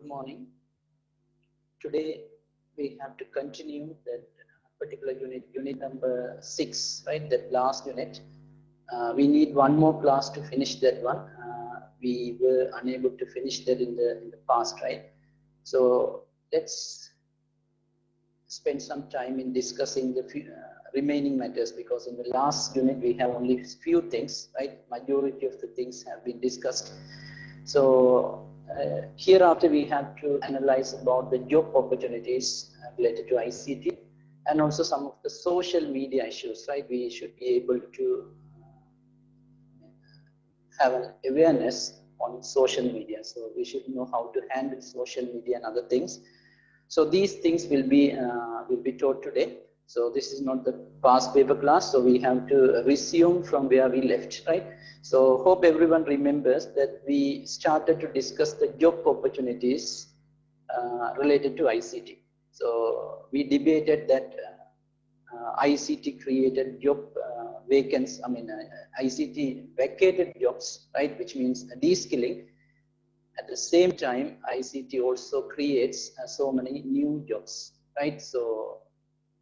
morning. Today we have to continue that particular unit number 6, right? That last unit. We need one more class to finish that one. We were unable to finish that in the past, right? So let's spend some time in discussing the remaining matters, because in the last unit we have only few things, right? Majority of the things have been discussed. So hereafter we have to analyze about the job opportunities related to ICT and also some of the social media issues, right? We should be able to have an awareness on social media. So we should know how to handle social media and other things. So these things will be taught today. So this is not the past paper class, so we have to resume from where we left, right? So hope everyone remembers that we started to discuss the job opportunities related to ICT. So we debated that ICT created job vacancies, ICT vacated jobs, right? Which means de-skilling. At the same time, ICT also creates so many new jobs, right? So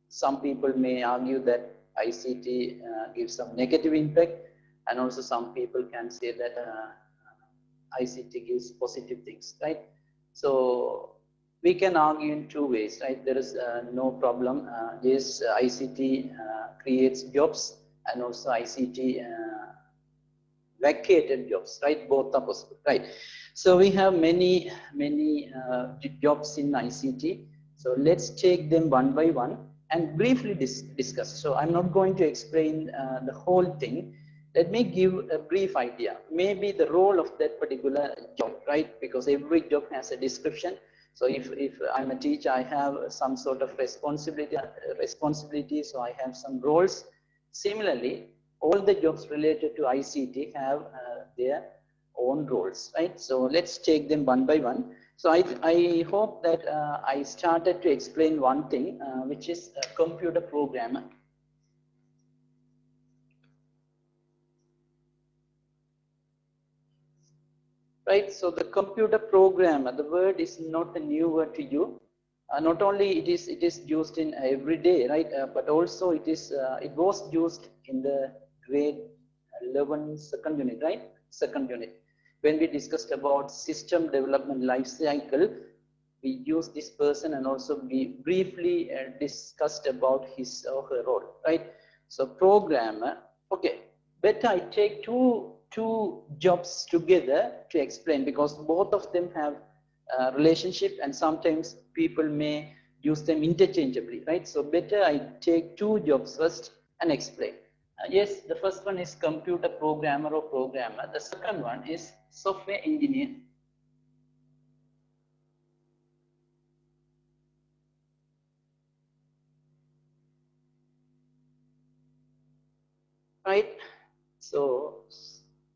some people may argue that ICT gives some negative impact, and also some people can say that ICT gives positive things, right? So we can argue in two ways, right? There is no problem. Yes, ICT creates jobs, and also ICT vacated jobs, right? Both are possible, right? So we have many jobs in ICT. So let's take them one by one and briefly discuss. So I'm not going to explain the whole thing. Let me give a brief idea. Maybe the role of that particular job, right? Because every job has a description. So if I'm a teacher, I have some sort of responsibility. So I have some roles. Similarly, all the jobs related to ICT have their own roles, right? So let's take them one by one. So I hope that I started to explain one thing, which is a computer programmer. Right, so the computer programmer, the word is not a new word to you. Not only it is used in every day, right? But also it was used in the grade 11 second unit, right? Second unit. When we discussed about system development life cycle, we used this person, and also we briefly discussed about his or her role, right? So programmer, okay, better I take two jobs together to explain, because both of them have relationship, and sometimes people may use them interchangeably, right? So better I take two jobs first and explain. Yes, the first one is computer programmer or programmer. The second one is software engineer. Right? So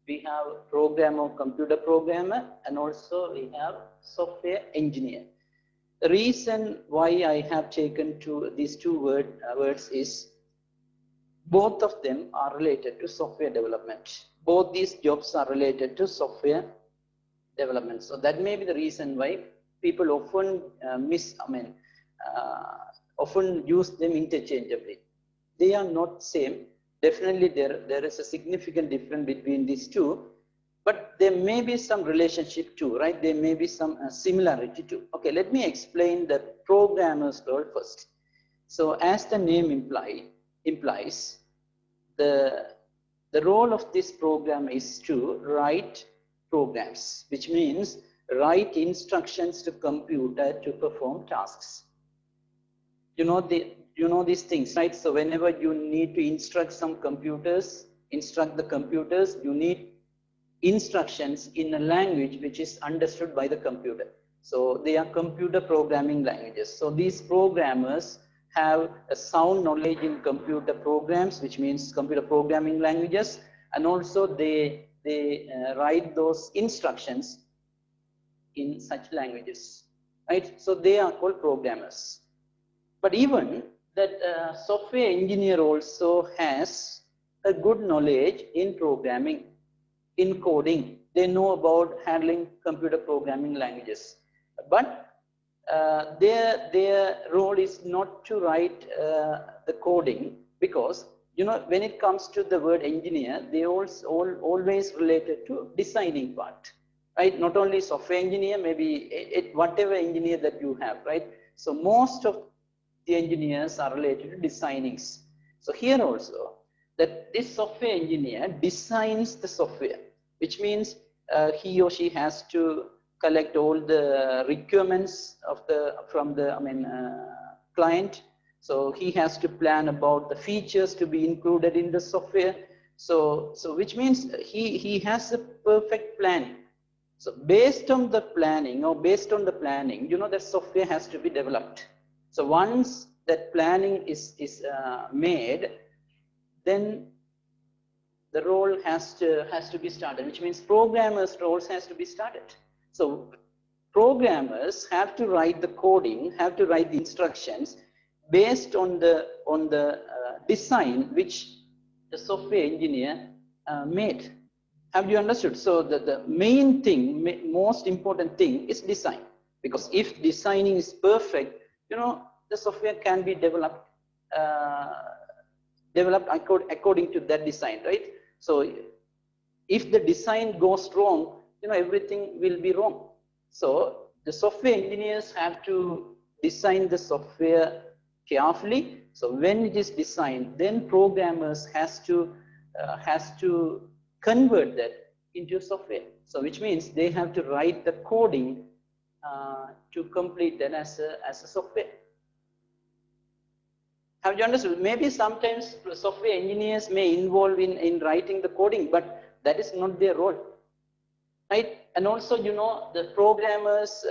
we have programmer, computer programmer, and also we have software engineer. The reason why I have taken these two words is both of them are related to software development. Both these jobs are related to software development. So that may be the reason why people often often use them interchangeably. They are not same. Definitely there is a significant difference between these two, but there may be some relationship too, right? There may be some similarity too. Okay, let me explain the programmer's role first. So as the name implies, the role of this program is to write programs, which means write instructions to computer to perform tasks. You know these things, right? So whenever you need to instruct the computers, you need instructions in a language which is understood by the computer. So they are computer programming languages. So these programmers have a sound knowledge in computer programs, which means computer programming languages, and also they write those instructions in such languages, right? So they are called programmers. But even that software engineer also has a good knowledge in programming, in coding. They know about handling computer programming languages. But their role is not to write the coding, because you know, when it comes to the word engineer, they always related to designing part, right? Not only software engineer, maybe whatever engineer that you have, right? So most of the engineers are related to designings. So here also, that this software engineer designs the software, which means he or she has to collect all the requirements of from the client. So he has to plan about the features to be included in the software. So which means he has a perfect plan. So based on the planning, you know, the software has to be developed. So once that planning is made, then the role has to be started, which means programmers' roles has to be started. So programmers have to write the coding, have to write the instructions based on the design which the software engineer made. Have you understood? So the main thing, most important thing is design, because if designing is perfect, you know, the software can be developed according to that design, right? So if the design goes wrong, you know, everything will be wrong. So the software engineers have to design the software carefully. So when it is designed, then programmers has to convert that into software. So which means they have to write the coding to complete that as a software. Have you understood? Maybe sometimes software engineers may involve in writing the coding, but that is not their role, right? And also, you know, the programmers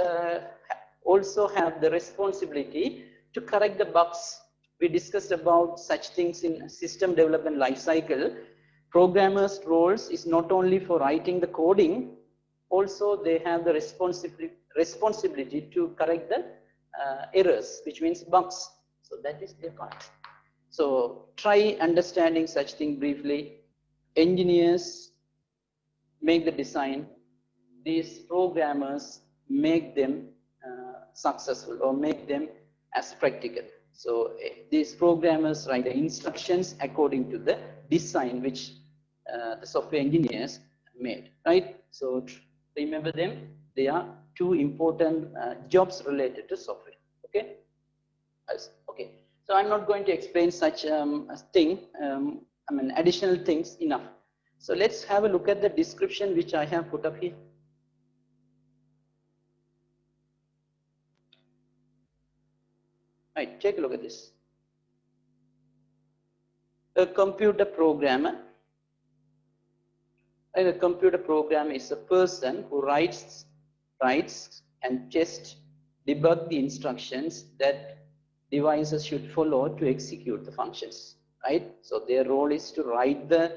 also have the responsibility to correct the bugs. We discussed about such things in system development lifecycle. Programmers' roles is not only for writing the coding, also they have the responsibility to correct the errors, which means bugs. So that is their part. So try understanding such thing briefly. Engineers make the design. These programmers make them successful, or make them as practical. So these programmers write the instructions according to the design which the software engineers made, right? So remember them. They are two important jobs related to software. Okay. Okay. So I'm not going to explain such a thing. Additional things enough. So let's have a look at the description which I have put up here. Right, take a look at this. A computer programmer. A computer programmer is a person who writes and tests, debug the instructions that devices should follow to execute the functions, right? So their role is to write the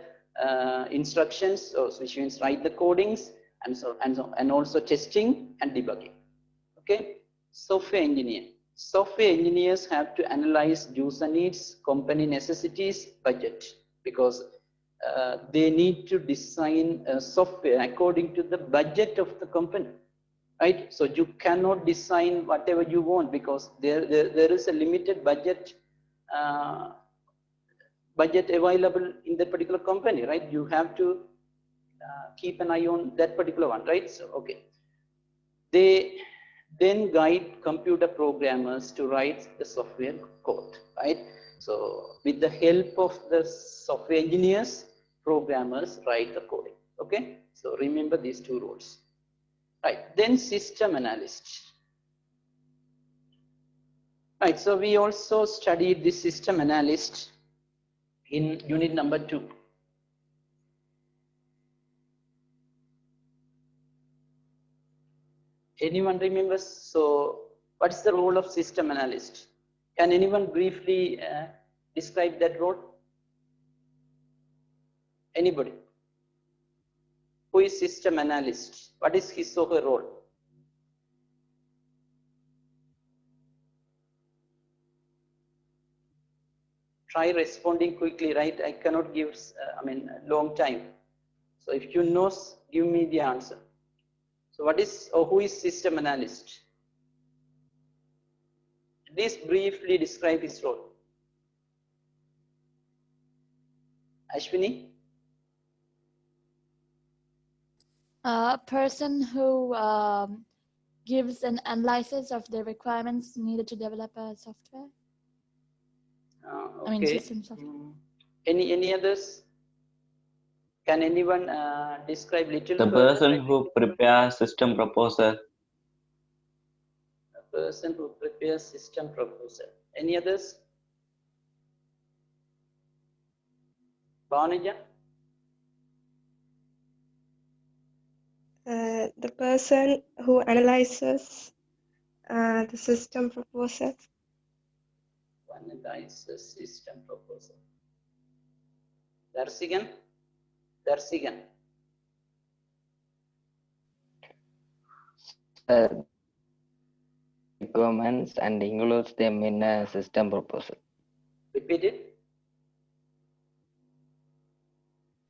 instructions, which means write the codings, and also testing and debugging. Okay, software engineer. Software engineers have to analyze user needs, company necessities, budget, because they need to design software according to the budget of the company, right? So you cannot design whatever you want, because there is a limited budget available in that particular company, right? You have to keep an eye on that particular one, right? So okay, they then guide computer programmers to write the software code, right? So with the help of the software engineers, programmers write the coding. Okay, so remember these two roles. Right, then system analyst. Right, so we also studied the system analyst in unit number 2. Anyone remembers? So what is the role of system analyst? Can anyone briefly describe that role? Anybody? Who is system analyst? What is his or her role? Try responding quickly, right? I cannot give, long time. So if you know, give me the answer. So what is, or who is system analyst? Please briefly describe his role. Ashwini? A person who gives an analysis of the requirements needed to develop a software. Okay. I mean, system software. Any others? Can anyone describe little The further? person who prepares system proposal. A person who prepares system proposal. Any others? Bhanuja? The person who analyzes the system proposal. Analyzes system proposal. Darsigan? Darsigan? Requirements and includes them in a system proposal. Repeat it.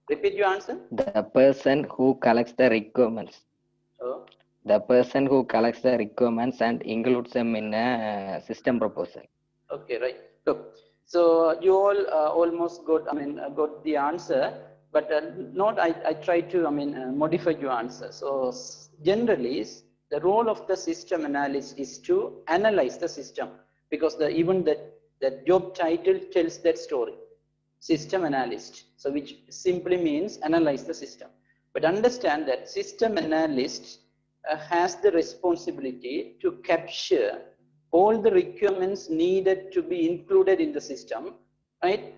Repeat your answer. The person who collects the requirements. Oh. The person who collects the requirements and includes them in a system proposal. Okay, right. Look, so you all almost got, got the answer, but not. I try to, modify your answer. So generally, the role of the system analyst is to analyze the system, because even the job title tells that story. System analyst, so which simply means analyze the system. But understand that system analyst has the responsibility to capture all the requirements needed to be included in the system, right?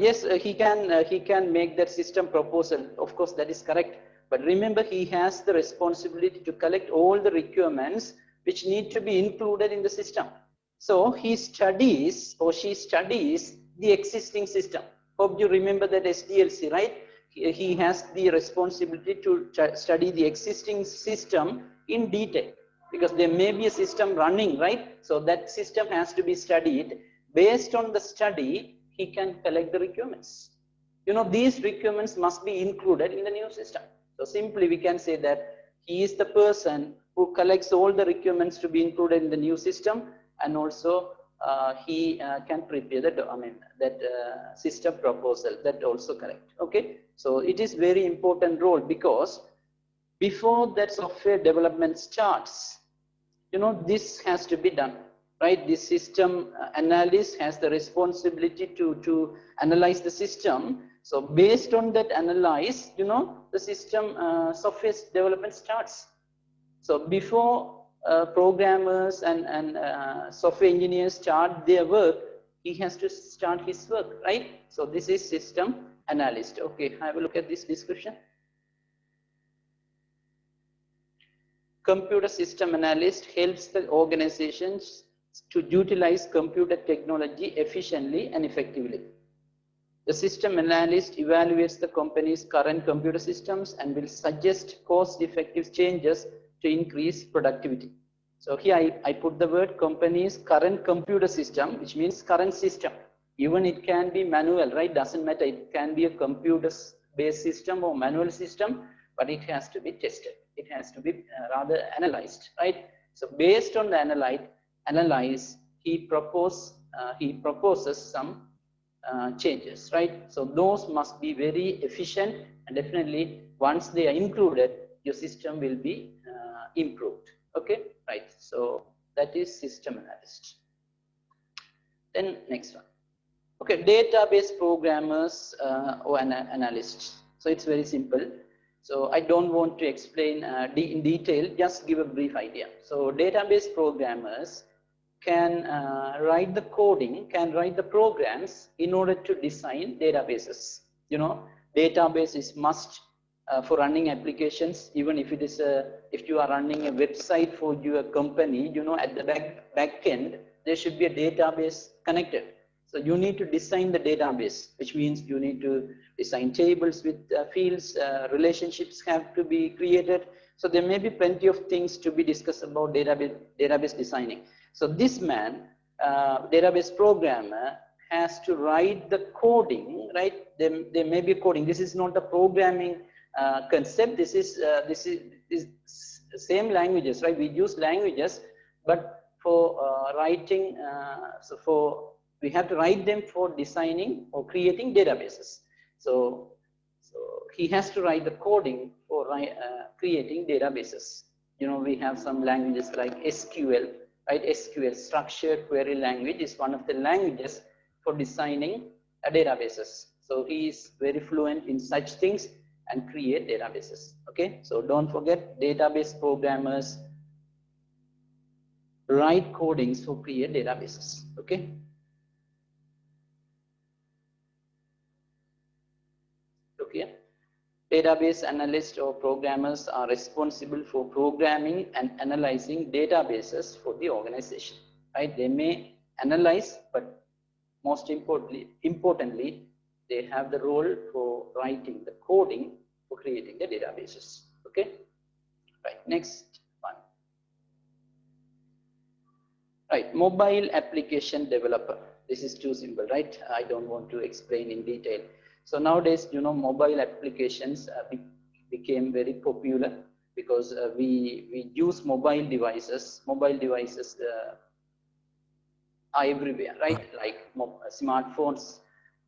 Yes, he can make that system proposal. Of course, that is correct. But remember, he has the responsibility to collect all the requirements which need to be included in the system. So he studies, or she studies, the existing system. Hope you remember that SDLC, right? He has the responsibility to study the existing system in detail, because there may be a system running, right? So that system has to be studied. Based on the study, he can collect the requirements. These requirements must be included in the new system. So simply we can say that he is the person who collects all the requirements to be included in the new system, and also he can prepare that system proposal. That also correct. Okay, so it is very important role, because before that software development starts, this has to be done, right? The system analyst has the responsibility to analyze the system. So based on that analyze, the system software development starts. So before programmers and software engineers start their work, he has to start his work, right? So this is system analyst. Okay, have a look at this description. Computer system analyst helps the organizations to utilize computer technology efficiently and effectively. The system analyst evaluates the company's current computer systems and will suggest cost-effective changes to increase productivity. So here I put the word company's current computer system, which means current system. Even it can be manual, right? Doesn't matter. It can be a computer-based system or manual system, but it has to be tested. It has to be rather analyzed, right? So based on the analyze, he proposes some changes, right? So those must be very efficient, and definitely once they are included, your system will be improved. Okay, right? So that is system analyst. Then next one. Okay, database programmers or analysts. So it's very simple. So I don't want to explain in detail, just give a brief idea. So database programmers can write the coding, can write the programs in order to design databases. Database is must for running applications. Even if it is if you are running a website for your company, at the back end there should be a database connected. So you need to design the database, which means you need to design tables with fields, relationships have to be created. So there may be plenty of things to be discussed about database designing. So this man, database programmer, has to write the coding, right? There may be coding. This is not the programming concept. This is same languages, right? We use languages, but writing, we have to write them for designing or creating databases. So he has to write the coding for creating databases. You know, we have some languages like SQL, right? SQL, structured query language, is one of the languages for designing databases. So he is very fluent in such things and create databases. Okay, so don't forget, database programmers write codings for create databases. Okay. Okay. Database analysts or programmers are responsible for programming and analyzing databases for the organization. Right? They may analyze, but most importantly, they have the role for writing the coding for creating the databases. Okay. Right. Next one. Right, mobile application developer. This is too simple, right? I don't want to explain in detail. So nowadays, you know, mobile applications became very popular because we use mobile devices. Mobile devices are everywhere, right? Like smartphones,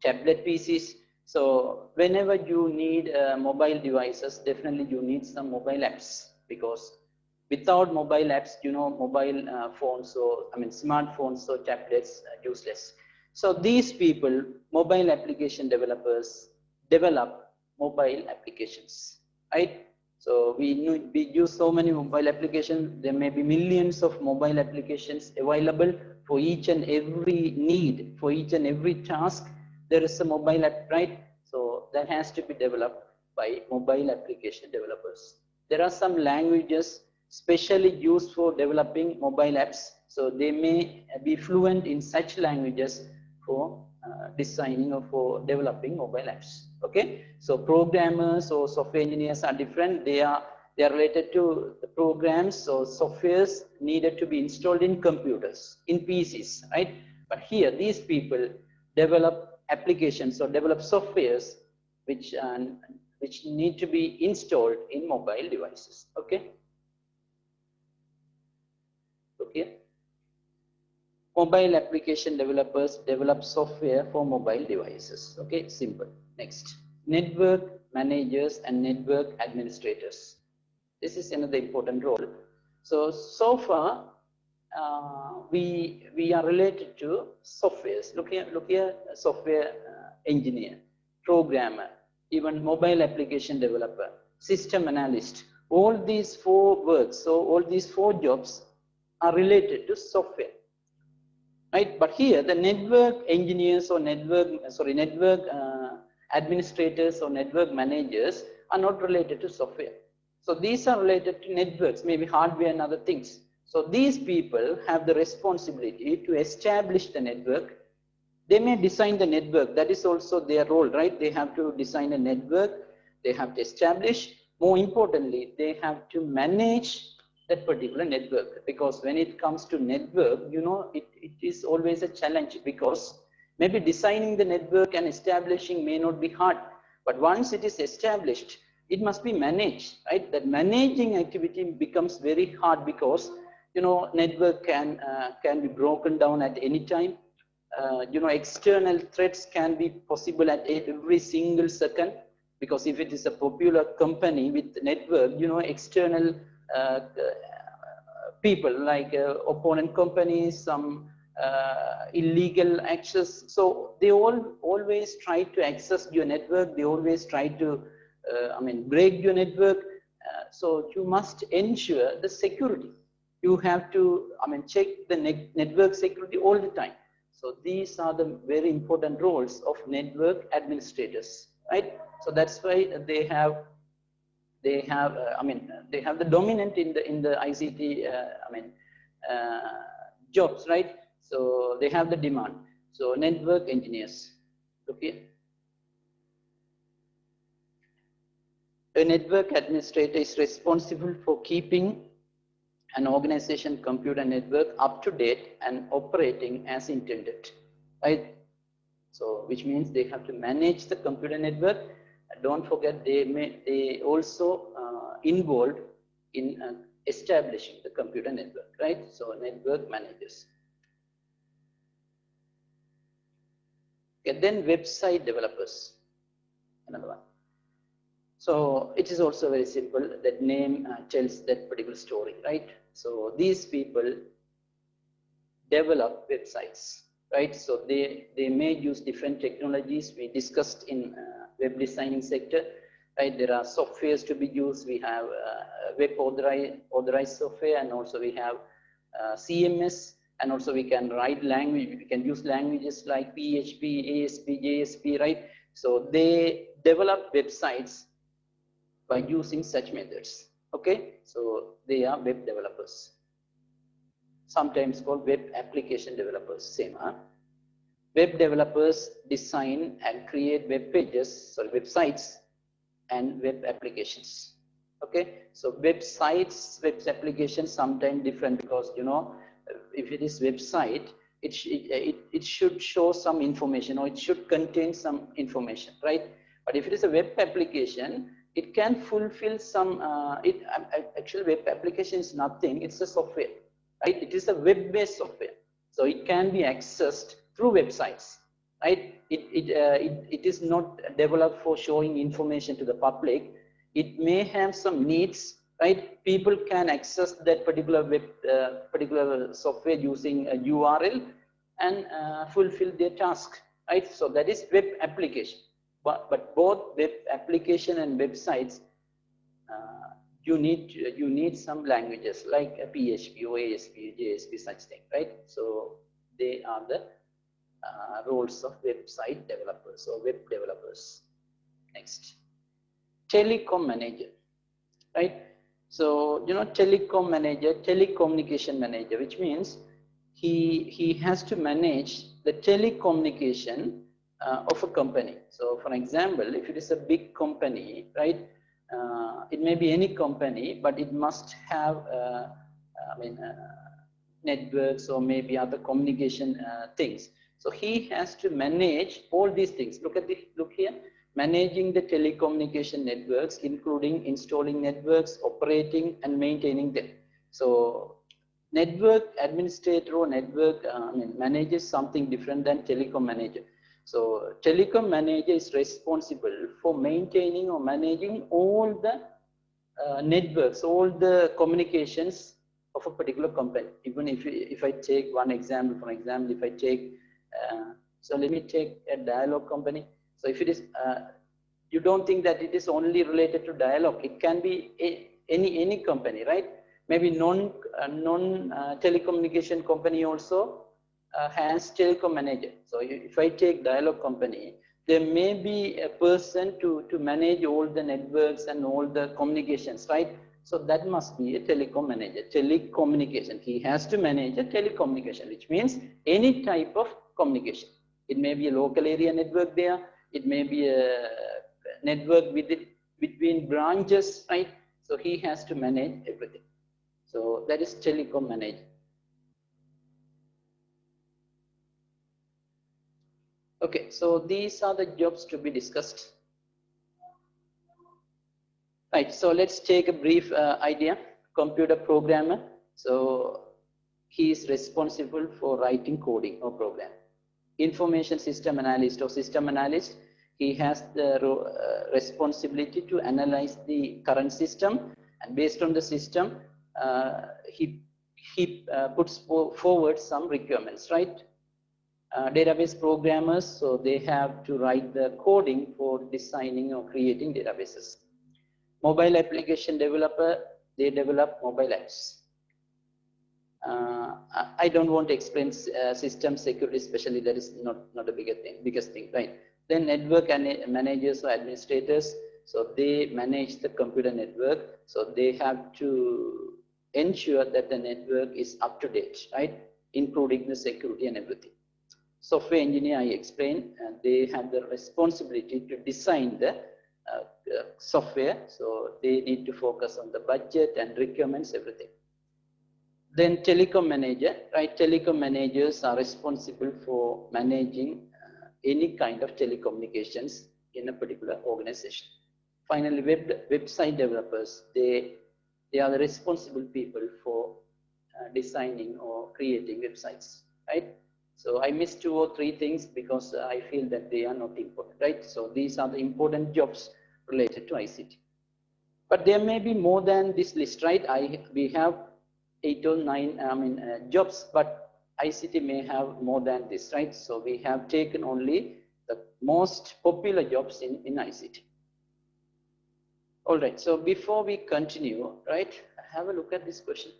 tablet PCs. So whenever you need mobile devices, definitely you need some mobile apps, because without mobile apps, you know, mobile phones, or I mean smartphones or tablets are useless. So these people, mobile application developers, develop mobile applications, right? So we use so many mobile applications. There may be millions of mobile applications available for each and every need, for each and every task. There is a mobile app, right? So that has to be developed by mobile application developers. There are some languages specially used for developing mobile apps. So they may be fluent in such languages for designing or for developing mobile apps. Okay, so programmers or software engineers are different. They are related to the programs or softwares needed to be installed in computers, in PCs, right? But here, these people develop applications or develop softwares which need to be installed in mobile devices. Okay. Okay. Mobile application developers develop software for mobile devices. Okay, simple. Next, network managers and network administrators. This is another important role. So far, we are related to softwares. Look here, software engineer, programmer, even mobile application developer, system analyst. All these four works, so all these four jobs are related to software. Right, but here the network engineers or network administrators or network managers are not related to software. So these are related to networks, maybe hardware and other things. So these people have the responsibility to establish the network. They may design the network. That is also their role, right? They have to design a network. They have to establish. More importantly, they have to manage that particular network, because when it comes to network, you know, it is always a challenge, because maybe designing the network and establishing may not be hard, but once it is established, it must be managed, right? That managing activity becomes very hard, because, you know, network can be broken down at any time. You know, external threats can be possible at every single second, because if it is a popular company with network, you know, external people like opponent companies, some illegal access. So they always try to access your network. They always try to, break your network. So you must ensure the security. You have to, check the network security all the time. So these are the very important roles of network administrators, right? So that's why they have the dominant in the ICT jobs, right? So they have the demand. So network engineers. Okay. A network administrator is responsible for keeping an organization computer network up to date and operating as intended, right? So which means they have to manage the computer network. Don't forget, they also involved in establishing the computer network, right? So network managers. Okay, then website developers, another one. So it is also very simple. That name tells that particular story, right? So these people develop websites, right? So they may use different technologies we discussed in web designing sector, right? There are softwares to be used. We have web authorized software, and also we have CMS, and also we can write language. We can use languages like PHP, ASP, JSP, right? So they develop websites by using such methods. Okay, so they are web developers, sometimes called web application developers. Same, huh? Web developers design and create web pages, sorry, websites and web applications. Okay, so websites, web applications sometimes different, because you know, if it is website, it should show some information, or it should contain some information, right? But if it is a web application, it can fulfill some. Actually, web application is nothing. It's a software, right? It is a web-based software, so it can be accessed through websites, right? It is not developed for showing information to the public. It may have some needs, right? People can access that particular web, particular software using a URL and fulfill their task, right? So that is web application. But both web application and websites, you need some languages like a PHP or ASP, JSP, such thing, right? So they are the roles of website developers or web developers. Next, telecom manager, right? So you know, telecom manager, telecommunication manager, which means he has to manage the telecommunication of a company. So for example, if it is a big company, right, it may be any company, but it must have networks or maybe other communication things. So he has to manage all these things. Look here, managing the telecommunication networks, including installing networks, operating and maintaining them. So network administrator or network manager is something different than telecom manager. So telecom manager is responsible for maintaining or managing all the networks, all the communications of a particular company. Even if I take one example, for example, if I take, so let me take a dialogue company. So if it is, you don't think that it is only related to dialogue. It can be any company, right? Maybe telecommunication company also has telecom manager. So if I take dialogue company, there may be a person to manage all the networks and all the communications, right? So that must be a telecom manager, telecommunication. He has to manage a telecommunication, which means any type of communication. It may be a local area network there. It may be a network between branches, right? So he has to manage everything. So that is telecom manager. Okay, so these are the jobs to be discussed. Right, so let's take a brief idea. Computer programmer. So he is responsible for writing coding or program. Information system analyst or system analyst. He has the responsibility to analyze the current system, and based on the system, he puts forward some requirements, right? Database programmers, so they have to write the coding for designing or creating databases. Mobile application developer, they develop mobile apps. I don't want to explain system security, especially that is not a biggest thing, right? Then network managers or administrators, so they manage the computer network, so they have to ensure that the network is up to date, right? Including the security and everything. Software engineer, I explained, and they have the responsibility to design the software, so they need to focus on the budget and requirements, everything. Then telecom manager, right? Telecom managers are responsible for managing any kind of telecommunications in a particular organization. Finally, website developers, they They are the responsible people for designing or creating websites, right? So I missed 2 or 3 things because I feel that they are not important, right? So these are the important jobs related to ICT. But there may be more than this list, right? We have 8 or 9 jobs, but ICT may have more than this, right? So we have taken only the most popular jobs in ICT. All right, so before we continue, right, have a look at this question.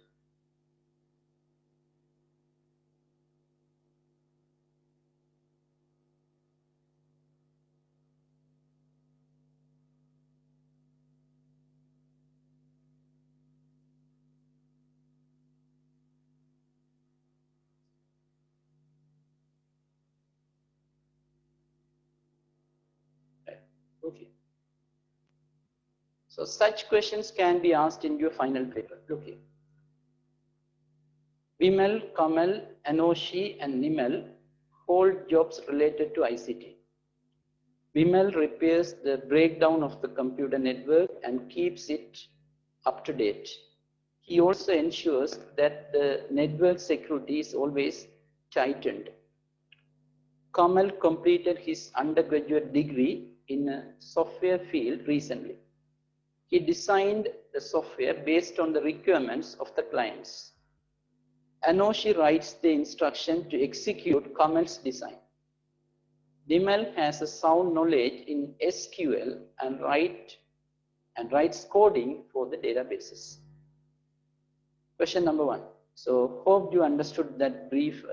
Right. Okay. So such questions can be asked in your final paper. Look here. Vimal, Kamal, Anoshi, and Nimal hold jobs related to ICT. Vimal repairs the breakdown of the computer network and keeps it up to date. He also ensures that the network security is always tightened. Kamal completed his undergraduate degree in a software field recently. He designed the software based on the requirements of the clients. Anoshi writes the instruction to execute Kamal's design. Nimal has a sound knowledge in SQL and writes coding for the databases. Question number 1. So hope you understood that brief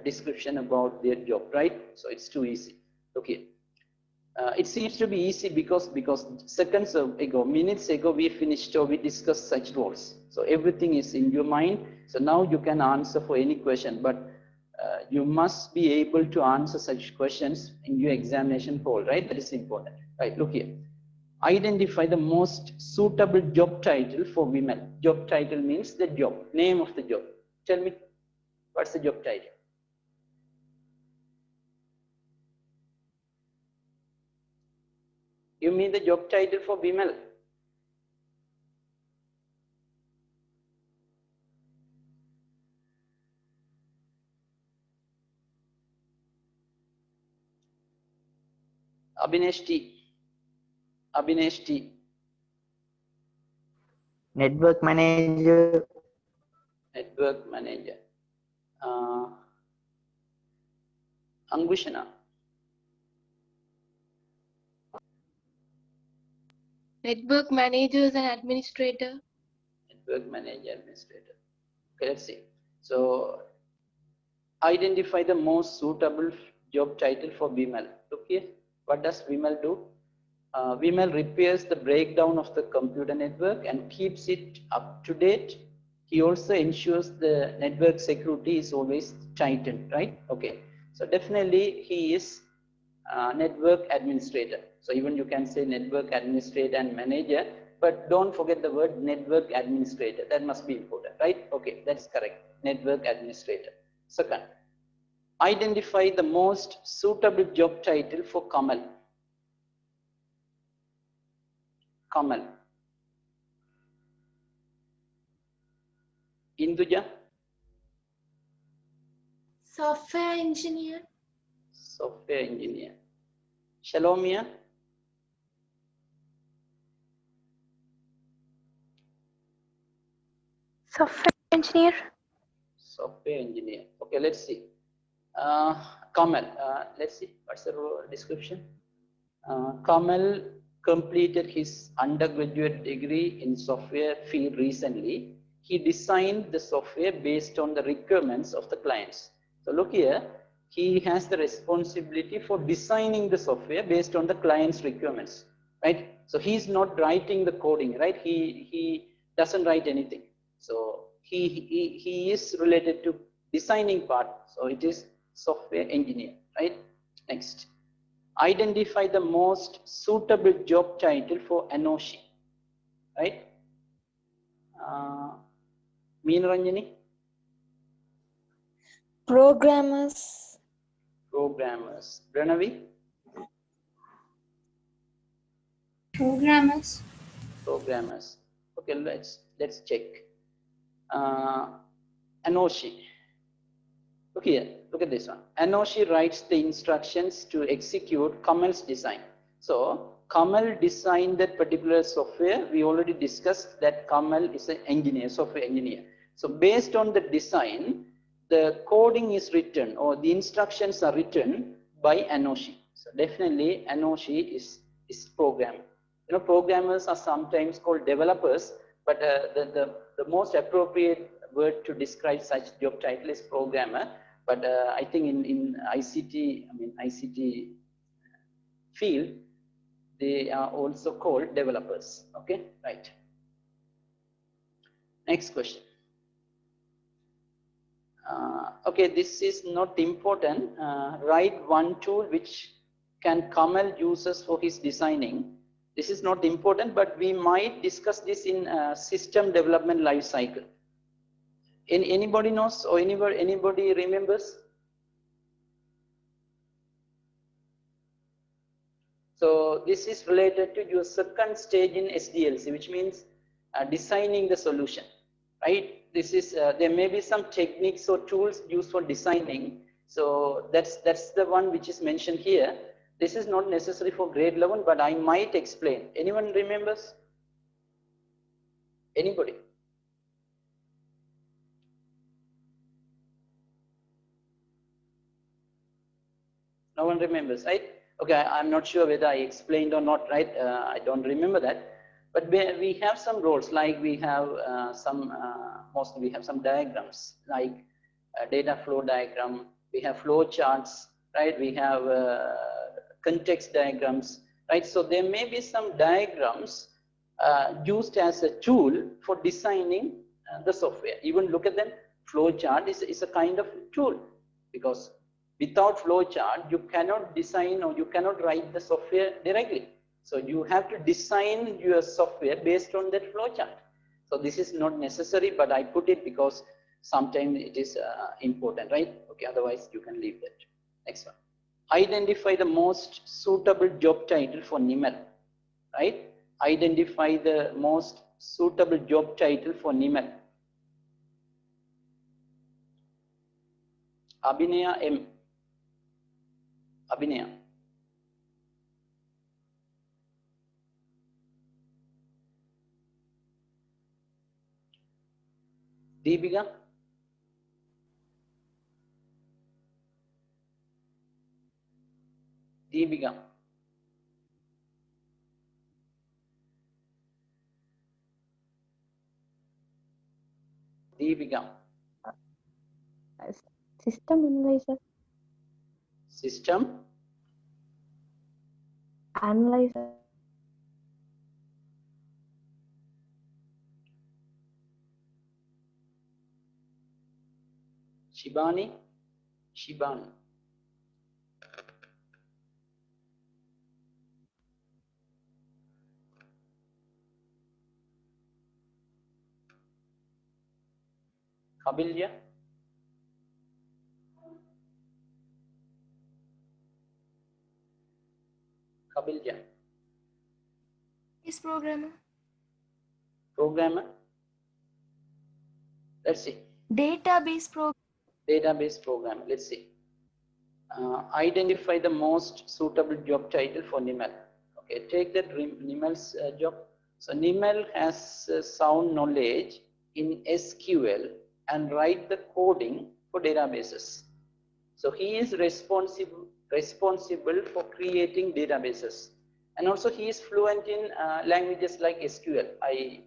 description about their job, right? So it's too easy. Okay. It seems to be easy because seconds ago, minutes ago, we finished or we discussed such roles. So everything is in your mind. So now you can answer for any question, but you must be able to answer such questions in your examination hall, right? That is important. Right, look here. Identify the most suitable job title for women. Job title means the job, name of the job. Tell me, what's the job title? You mean the job title for Bimal? Abhinesh T. Abhinesh T. Network manager. Network manager. Angushana. Network managers and administrator. Network manager, administrator. Okay, let's see. So identify the most suitable job title for Bimal. Okay, what does Bimal do? Vimal repairs the breakdown of the computer network and keeps it up to date. He also ensures the network security is always tightened, right? Okay, so definitely he is network administrator. So even you can say network administrator and manager, but don't forget the word network administrator. That must be important, right? Okay, that's correct. Network administrator. Second, identify the most suitable job title for Kamal. Kamal. Induja. Software engineer. Software engineer. Shalomia. Software engineer. Software engineer. Okay, let's see. Kamal. Let's see. What's the description? Kamal completed his undergraduate degree in software field recently. He designed the software based on the requirements of the clients. So look here, he has the responsibility for designing the software based on the client's requirements, right? So he's not writing the coding, right? He doesn't write anything. So he is related to designing part. So it is software engineer, right? Next. Identify the most suitable job title for Anoshi, right? Meenaranjani? Programmers. Programmers. Pranavi? Programmers. Programmers. Okay, Let's check. Anoshi. Look here, look at this one. Anoshi writes the instructions to execute Kamal's design. So Kamal designed that particular software. We already discussed that Kamal is an engineer, software engineer. So based on the design, the coding is written or the instructions are written by Anoshi. So definitely Anoshi is programmer. You know, programmers are sometimes called developers, but the most appropriate word to describe such job title is programmer. But I think in ICT, ICT field, they are also called developers. Okay, right. Next question. Okay, this is not important. Write one tool which can Kamal uses for his designing. This is not important, but we might discuss this in system development life cycle. Anybody knows or anybody remembers? So this is related to your second stage in SDLC, which means designing the solution, right? This is there may be some techniques or tools used for designing. So that's the one which is mentioned here. This is not necessary for grade 11, but I might explain. Anyone remembers? Anybody? No one remembers, right? Okay, I'm not sure whether I explained or not, right? I don't remember that. But we have some roles, like we have mostly we have some diagrams, like data flow diagram, we have flow charts, right? We have context diagrams, right? So there may be some diagrams used as a tool for designing the software. Even look at them, flow chart is a kind of tool, because without flow chart, you cannot design or you cannot write the software directly. So you have to design your software based on that flow chart. So this is not necessary, but I put it because sometimes it is important, right? Okay, otherwise you can leave that. Next one. Identify the most suitable job title for NIML, right? Identify the most suitable job title for NIML. Abhinaya M. Abhinaya. Deepika. Deepika. Deepika. System analyzer. System Analyzer. Shibani. Shibani. Kabilya. Kabilya. Is programmer. Programmer. Let's see. Database program. Database programmer. Let's see. Identify the most suitable job title for NIML. Okay, take that NIML's job. So NIML has sound knowledge in SQL and write the coding for databases. So he is responsible for creating databases, and also he is fluent in languages like SQL. I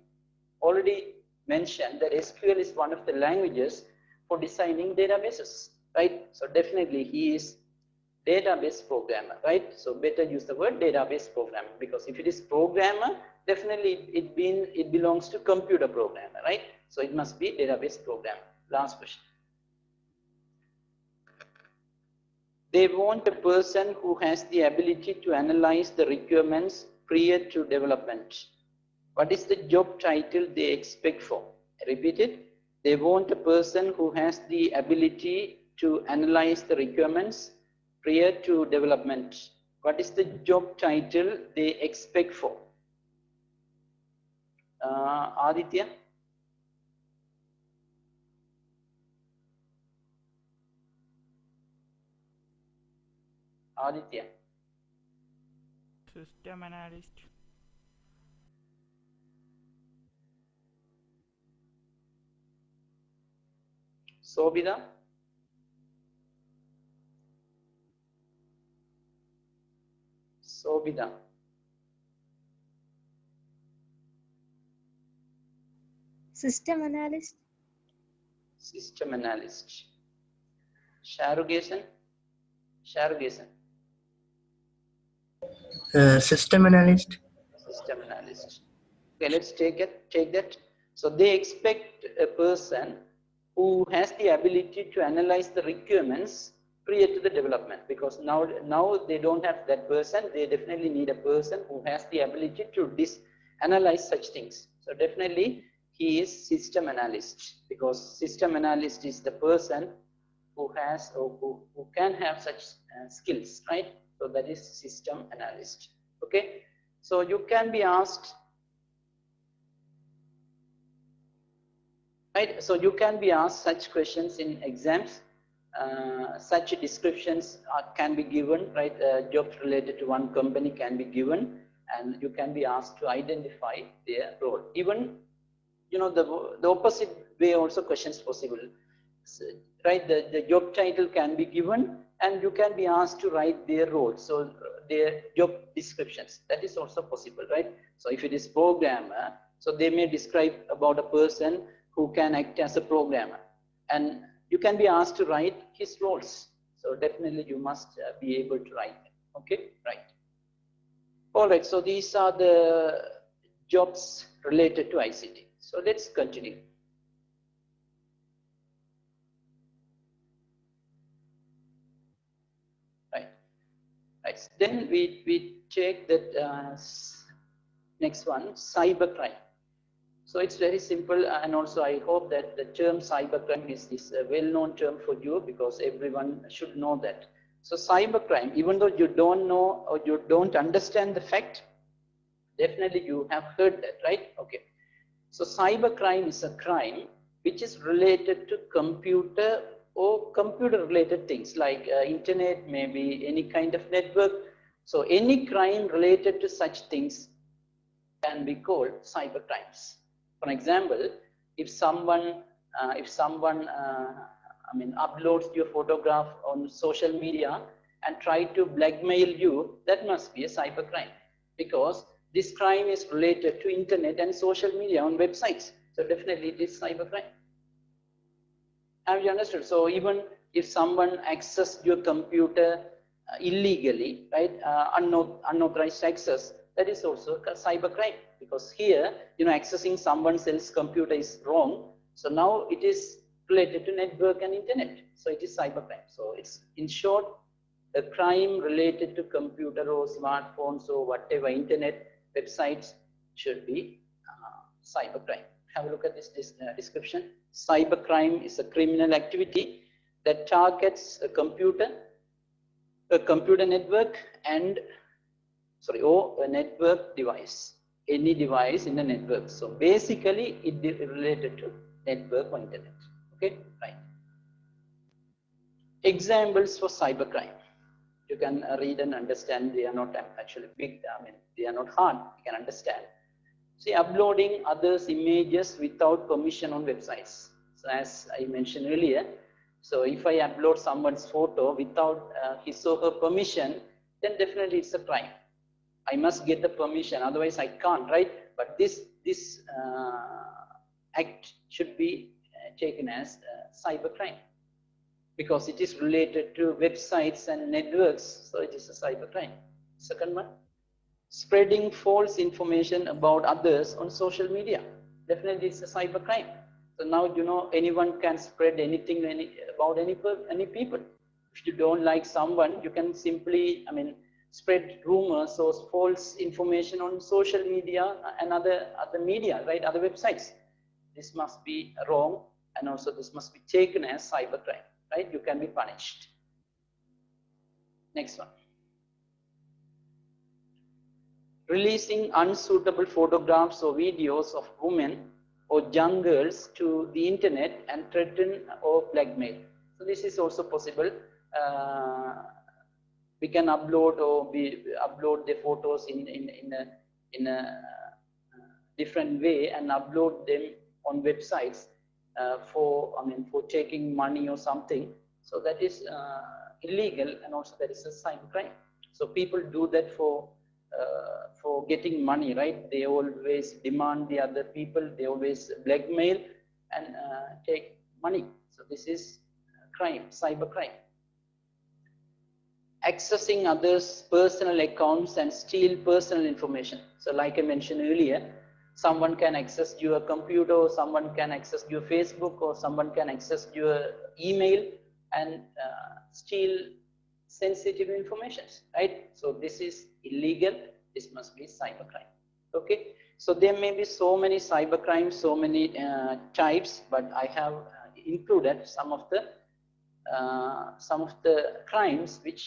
already mentioned that SQL is one of the languages for designing databases, right? So definitely he is database programmer, right? So better use the word database programmer, because if it is programmer, definitely it belongs to computer programmer, right? So it must be database programmer. Last question. They want a person who has the ability to analyze the requirements prior to development. What is the job title they expect for? I repeat it. They want a person who has the ability to analyze the requirements prior to development. What is the job title they expect for? Aditya? Aditya. System analyst. Sobida. Sobida. System analyst. System analyst. Sharugesan. Sharugesan. System analyst. System analyst. Okay, let's take that. So they expect a person who has the ability to analyze the requirements prior to the development, because now they don't have that person. They definitely need a person who has the ability to analyze such things. So definitely he is system analyst, because system analyst is the person who has or who can have such skills, right? So that is system analyst. Okay, so you can be asked, right? So you can be asked such questions in exams. Such descriptions can be given, right? Jobs related to one company can be given, and you can be asked to identify their role. Even, you know, the opposite way also questions possible. So, right, the job title can be given, and you can be asked to write their role, so their job descriptions. That is also possible, right? So if it is programmer, so they may describe about a person who can act as a programmer, and you can be asked to write his roles. So definitely you must be able to write them. Okay, right. All right, so these are the jobs related to ICT. So let's continue. Right. Then we take that next one, cybercrime. So it's very simple, and also I hope that the term cybercrime is a well-known term for you, because everyone should know that. So cybercrime, even though you don't know or you don't understand the fact, definitely you have heard that, right? Okay. So cybercrime is a crime which is related to computer or computer related things like internet, maybe any kind of network. So any crime related to such things can be called cybercrimes. For example, if someone uploads your photograph on social media and try to blackmail you, that must be a cybercrime, because this crime is related to internet and social media on websites. So definitely it is cybercrime. Have you understood? So even if someone accessed your computer illegally, right, unauthorized access, that is also a cybercrime, because here, you know, accessing someone else's computer is wrong. So now it is related to network and internet. So it is cybercrime. So it's, in short, a crime related to computer or smartphones or whatever internet websites should be cybercrime. Have a look at this description. Cybercrime is a criminal activity that targets a computer network, and or a network device, any device in a network. So basically it is related to network or internet. Okay, right. Examples for cybercrime. You can read and understand. They are not actually big. I mean, they are not hard. You can understand. See, uploading others' images without permission on websites. So as I mentioned earlier, so if I upload someone's photo without his or her permission, then definitely it's a crime. I must get the permission, otherwise I can't, right? But this act should be taken as cybercrime, because it is related to websites and networks, so it is a cybercrime. Second one, spreading false information about others on social media. Definitely it's a cybercrime. So now, you know, anyone can spread anything about any people. If you don't like someone, you can simply, spread rumors or false information on social media and other media, right? Other websites. This must be wrong, and also this must be taken as cybercrime, right? You can be punished. Next one. Releasing unsuitable photographs or videos of women or young girls to the internet and threaten or blackmail. So this is also possible, we can upload or we upload the photos in a different way and upload them on websites for taking money or something. So that is illegal, and also that is a cybercrime. So people do that for getting money, right? They always demand the other people, they always blackmail and take money. So this is crime, cybercrime. Accessing others' personal accounts and steal personal information. So like I mentioned earlier, someone can access your computer, or someone can access your Facebook, or someone can access your email and steal sensitive information, right? So this is illegal. This must be cybercrime. Okay. So there may be so many cybercrimes, so many types, but I have included some of the crimes which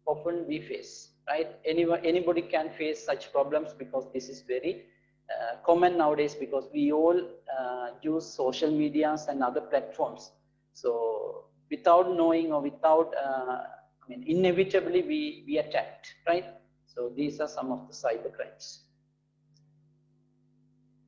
often we face, right? Anybody can face such problems, because this is very common nowadays, because we all use social medias and other platforms. So without knowing, or without, inevitably we attacked, right? So these are some of the cyber crimes.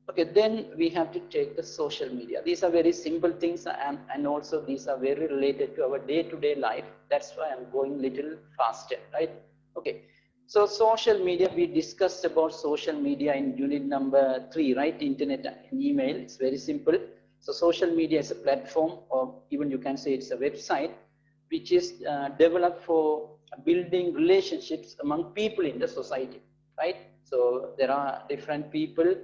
Okay, then we have to take the social media. These are very simple things, and also these are very related to our day-to-day life. That's why I'm going little faster, right? Okay, so social media, we discussed about social media in unit number 3, right? Internet and email. It's very simple. So social media is a platform, or even you can say it's a website, which is developed for building relationships among people in the society, right? So there are different people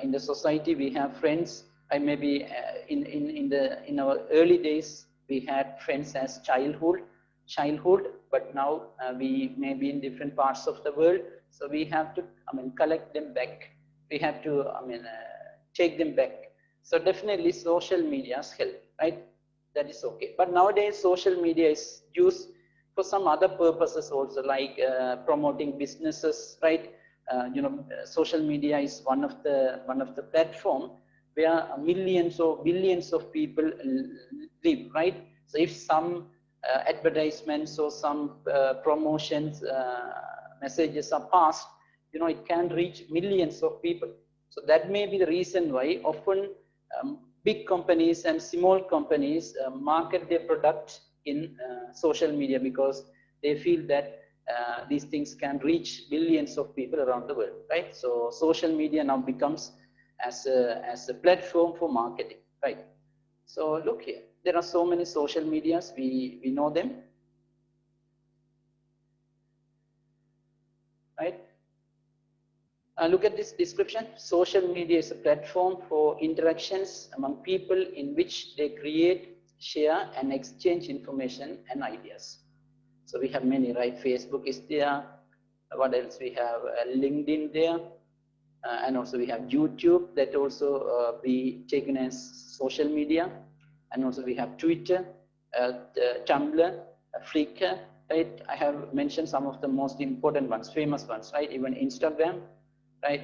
in the society. We have friends. I maybe in our early days we had friends as childhood, but now we may be in different parts of the world. So we have to collect them back. We have to take them back. So definitely social medias help, right? That is okay. But nowadays social media is used for some other purposes also, like promoting businesses, right? Social media is one of the platform where millions or billions of people live, right? So if some advertisements or some promotions messages are passed, it can reach millions of people. So that may be the reason why often big companies and small companies market their product in social media, because they feel that these things can reach billions of people around the world, right? So social media now becomes as a platform for marketing, right? So look here, there are so many social medias, we know them, right? Look at this description. Social media is a platform for interactions among people in which they create, share, and exchange information and ideas. So we have many, right? Facebook is there. What else? We have LinkedIn there. And also we have YouTube, that also be taken as social media. And also we have Twitter, Tumblr, Flickr, right? I have mentioned some of the most important ones, famous ones, right? Even Instagram, right?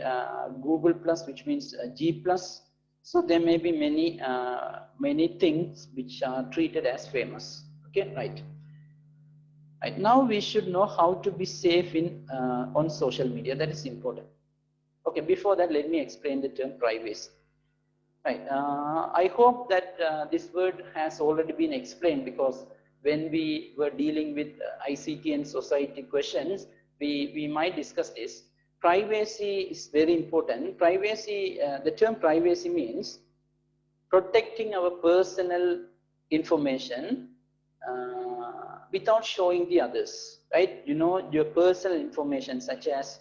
Google Plus, which means G Plus. So there may be many things which are treated as famous. Okay, right. Right now we should know how to be safe on social media. That is important. Okay, before that, let me explain the term privacy. Right. I hope that this word has already been explained, because when we were dealing with ICT and society questions, we might discuss this. Privacy is very important. Privacy, the term privacy means protecting our personal information without showing the others, right? Your personal information, such as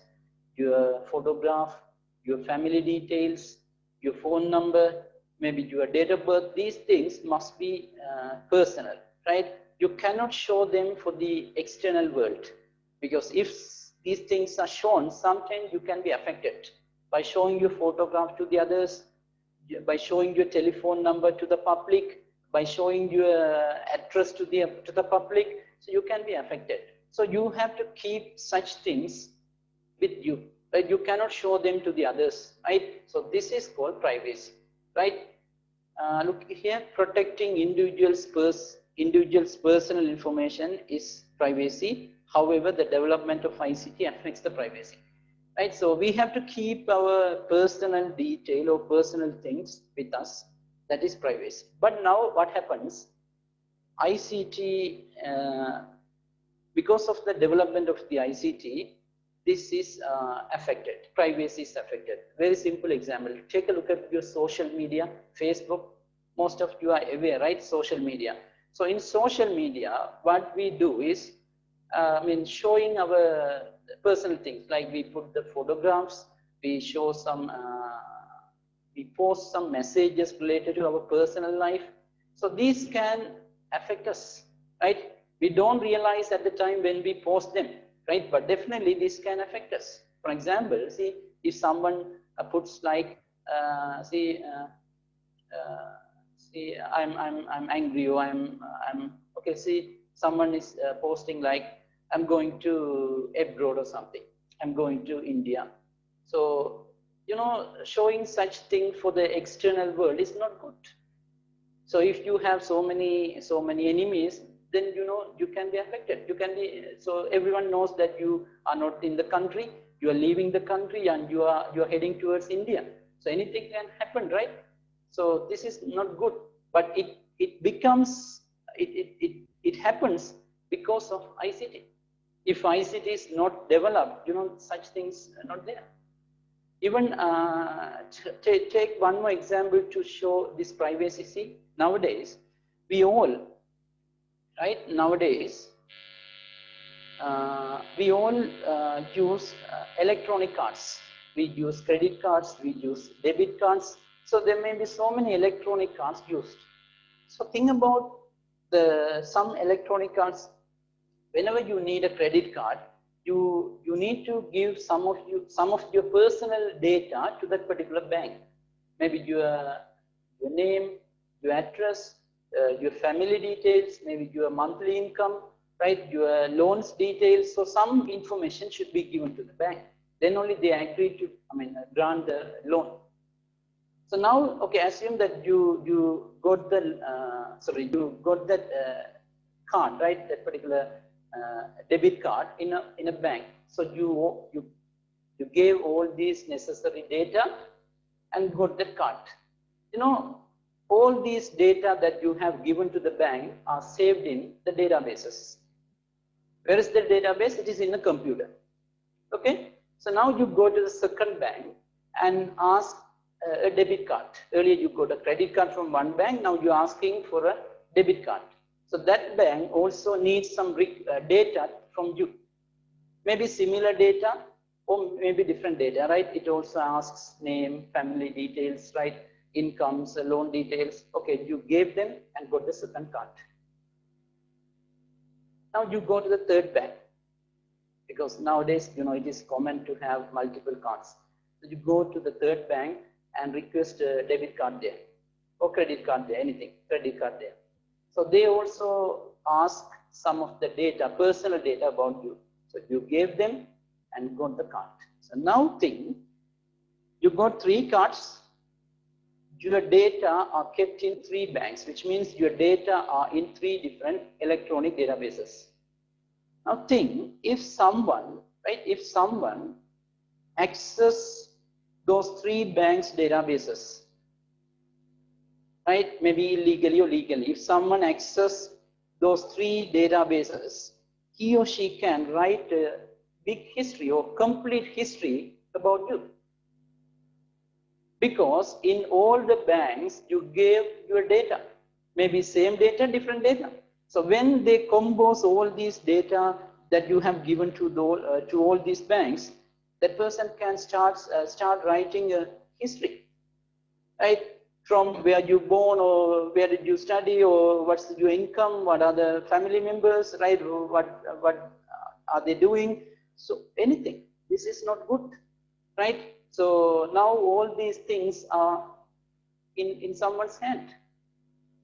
your photograph, your family details, your phone number, maybe your date of birth. These things must be personal, right? You cannot show them for the external world, because if these things are shown, sometimes you can be affected by showing your photograph to the others, by showing your telephone number to the public, by showing your address to the public. So you can be affected. So you have to keep such things with you, right? You cannot show them to the others, right? So this is called privacy, right? Look here, protecting individuals' personal information is privacy. However, the development of ICT affects the privacy, right? So we have to keep our personal detail or personal things with us. That is privacy. But now what happens? ICT, because of the development of the ICT, this is affected. Privacy is affected. Very simple example. Take a look at your social media, Facebook. Most of you are aware, right? Social media. So in social media, what we do is, showing our personal things, like we put the photographs, we show some, we post some messages related to our personal life. So these can affect us, right? We don't realize at the time when we post them, right? But definitely this can affect us. For example, see, if someone puts like, see, I'm angry, or I'm okay. See, someone is posting like, I'm going to abroad or something. I'm going to India. So, you know, showing such thing for the external world is not good. So if you have so many enemies, then you know you can be affected. You can be, so everyone knows that you are not in the country. You are leaving the country and you are heading towards India. So anything can happen, right? So this is not good. But it becomes, it happens because of ICT. If ICT is not developed, you know, such things are not there. Even take one more example to show this privacy. See, nowadays, we all, right, nowadays, we all use electronic cards. We use credit cards, we use debit cards. So there may be so many electronic cards used. So think about some electronic cards. Whenever you need a credit card, you need to give some of your personal data to that particular bank. Maybe your name, your address, your family details, maybe your monthly income, right? Your loans details. So some information should be given to the bank. Then only they agree to, grant the loan. So now, okay, assume that you got the that card, right? That particular debit card in a bank. So you gave all these necessary data and got that card. You know, all these data that you have given to the bank are saved in the databases. Where is the database? It is in a computer. Okay. So now you go to the second bank and ask a debit card. Earlier you got a credit card from one bank. Now you're asking for a debit card. So that bank also needs some data from you. Maybe similar data or maybe different data, right? It also asks name, family details, right? Incomes, loan details. Okay, you gave them and got the second card. Now you go to the third bank, because nowadays, you know, it is common to have multiple cards. So you go to the third bank and request a debit card there or credit card there, anything, credit card there. So they also ask some of the data, personal data about you. So you gave them and got the card. So now think, you got 3 cards. Your data are kept in 3 banks, which means your data are in 3 different electronic databases. Now think, if someone, right, if someone access those 3 banks databases, right, maybe illegally or legally, if someone access those 3 databases, he or she can write a big history or complete history about you. Because in all the banks, you gave your data, maybe same data, different data. So when they compose all these data that you have given to all these banks, that person can start writing a history, right? From where you born, or where did you study, or what's your income, what are the family members, right? What are they doing? So anything. This is not good, right? So now all these things are in someone's hand.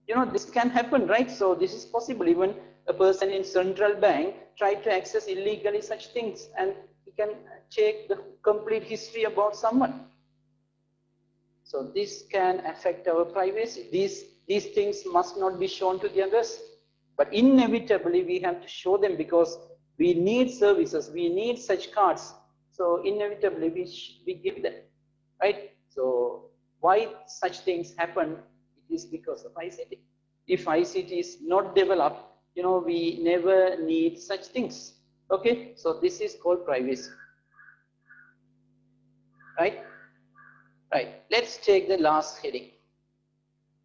You know, this can happen, right? So this is possible. Even a person in central bank try to access illegally such things, and he can check the complete history about someone. So this can affect our privacy. These things must not be shown to the others, but inevitably we have to show them, because We need services, we need such cards. So inevitably we give them, right? So why such things happen? It is because of ICT. If ICT is not developed, we never need such things. Okay, so this is called privacy, right? Right, let's take the last heading.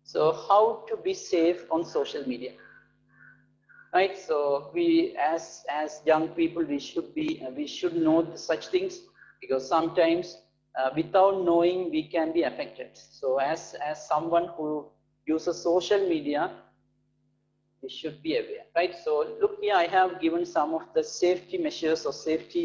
So how to be safe on social media, right? So we, as young people, we should know such things, because sometimes without knowing we can be affected. So as someone who uses social media, we should be aware, right? So look here, I have given some of the safety measures or safety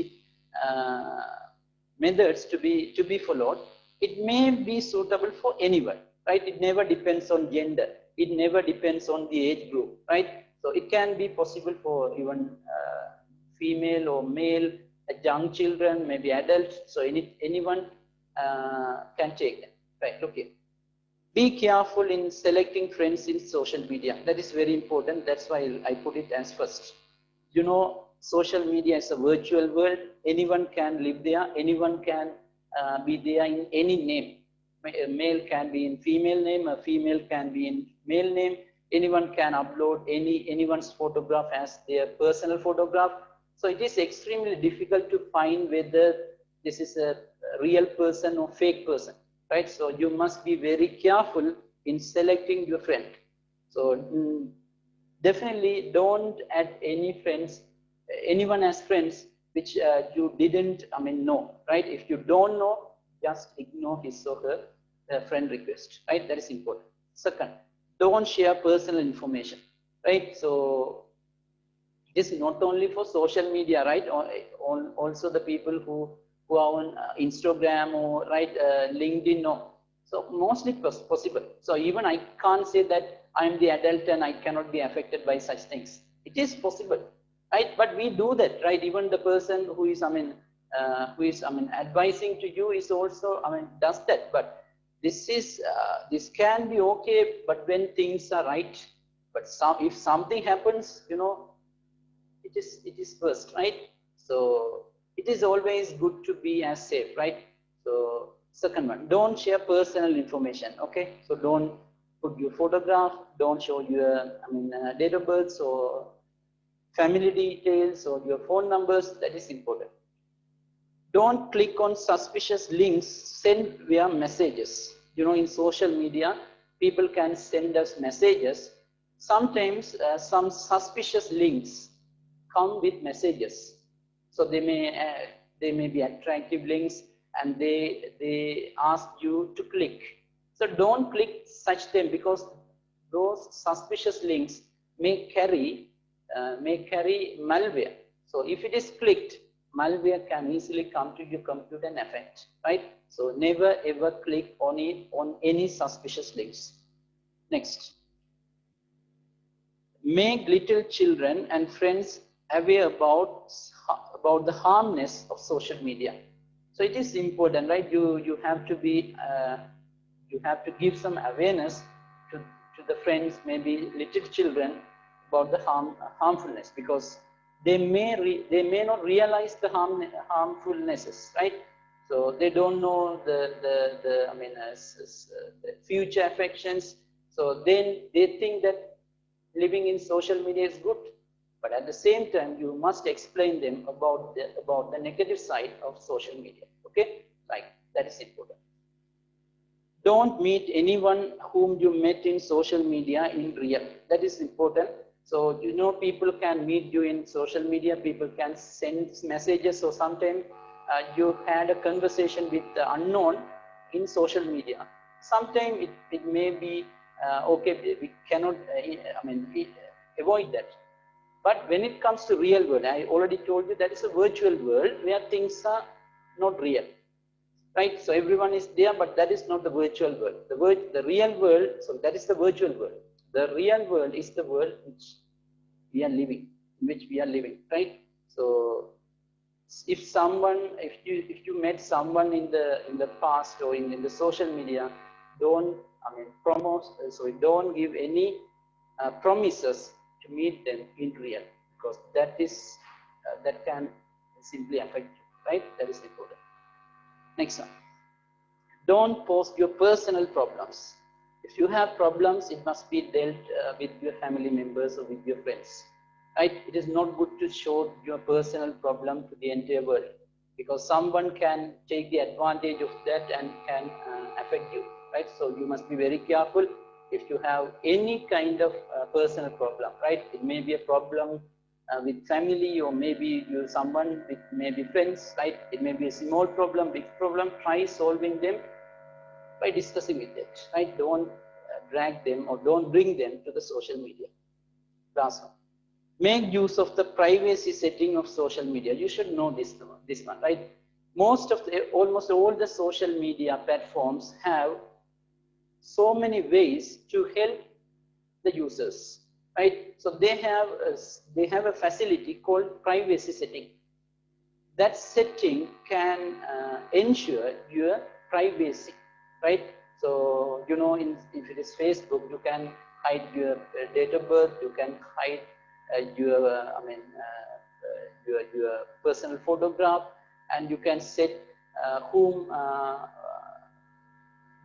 methods to be followed. It may be suitable for anyone, right? It never depends on gender. It never depends on the age group, right? So it can be possible for even female or male, young children, maybe adults. So anyone can take them, right? Look here. Be careful in selecting friends in social media. That is very important. That's why I put it as first. Social media is a virtual world. Anyone can live there. Anyone can be there in any name. A male can be in female name. A female can be in male name. Anyone can upload anyone's photograph as their personal photograph. So it is extremely difficult to find whether this is a real person or fake person, right? So you must be very careful in selecting your friend. So definitely don't add anyone as friends which you didn't know, right? If you don't know, just ignore his or her friend request, right? That is important. Second, don't share personal information, right? So it is not only for social media, right? Also the people who are on Instagram or LinkedIn. No. So mostly possible. So even I can't say that I am the adult and I cannot be affected by such things. It is possible, right? But we do that, right? Even the person who is, advising to you is also, does that. But this can be okay, but when things are right. But if something happens, it is first, right? So it is always good to be as safe, right? So second one, don't share personal information, okay? So don't put your photograph, don't show your date of birth or family details or your phone numbers. That is important. Don't click on suspicious links sent via messages. In social media, people can send us messages. Sometimes some suspicious links come with messages. So they may be attractive links, and they ask you to click. So don't click such them, because those suspicious links may carry malware. So if it is clicked, malware can easily come to your computer and affect, right? So never ever click on any suspicious links. Next. Make little children and friends aware about the harmness of social media. So it is important, right? You have to be you have to give some awareness to the friends, maybe little children, about the harmfulness, because they may not realize the harmfulnesses, right? So they don't know the future affections. So then they think that living in social media is good, but at the same time you must explain them about the negative side of social media. Okay, that is important. Don't meet anyone whom you met in social media in real. That is important. So people can meet you in social media, people can send messages. So sometimes you had a conversation with the unknown in social media. Sometimes it may be okay, we cannot avoid that. But when it comes to real world, I already told you that is a virtual world where things are not real, right? So everyone is there, but that is not the virtual world. The real world, so that is the virtual world. The real world is the world which we are living, right? So if you met someone in the past or in the social media, don't don't give any promises to meet them in real, because that is that can simply affect you, right? That is important. Next one. Don't post your personal problems. If you have problems, it must be dealt with your family members or with your friends, right? It is not good to show your personal problem to the entire world, because someone can take the advantage of that and can affect you, right? So you must be very careful if you have any kind of personal problem, right? It may be a problem with family, or maybe you someone with maybe friends, right? It may be a small problem, big problem. Try solving them by discussing with them, right? Don't drag them or don't bring them to the social media. Last one. Make use of the privacy setting of social media. You should know this one, right? Almost all the social media platforms have so many ways to help the users, right? So they have a facility called privacy setting. That setting can ensure your privacy, right? So, you know, if it is Facebook, you can hide your date of birth, you can hide your personal photograph, and you can set who are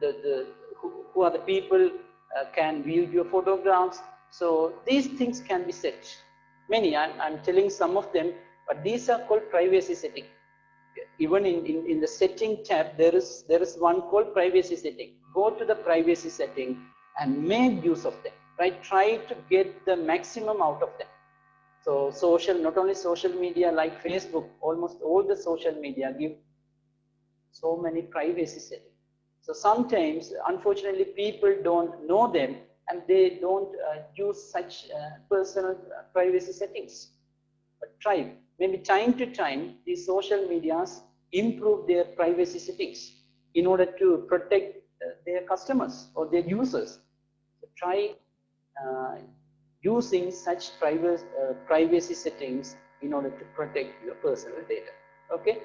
the people can view your photographs. So these things can be set. Many, I'm telling some of them, but these are called privacy setting. Even in the setting tab, there is one called privacy setting. Go to the privacy setting and make use of them, right? Try to get the maximum out of them. So not only social media like Facebook, almost all the social media give so many privacy settings. So sometimes, unfortunately, people don't know them and they don't use such personal privacy settings. But try, maybe time to time, these social medias improve their privacy settings in order to protect their customers or their users. So try using such privacy settings in order to protect your personal data. Okay,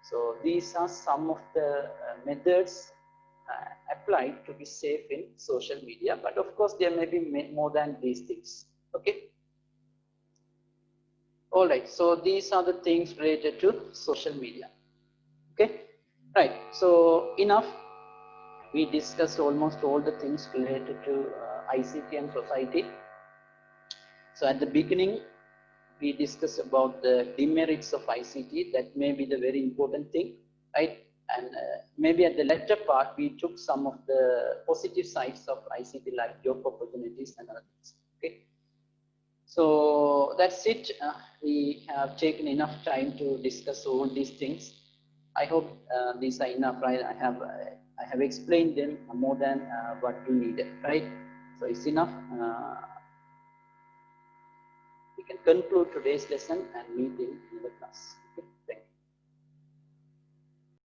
so these are some of the methods applied to be safe in social media, but of course there may be more than these things. Okay. All right, so these are the things related to social media. Okay, right, so enough. We discussed almost all the things related to ICT and society. So at the beginning, we discussed about the demerits of ICT. That may be the very important thing, right? And maybe at the latter part, we took some of the positive sides of ICT, like job opportunities and other things. Okay. So that's it. We have taken enough time to discuss all these things. I hope these are enough, right? I have explained them more than what you needed, right? So it's enough. We can conclude today's lesson and meet in the class. Okay? Thank you.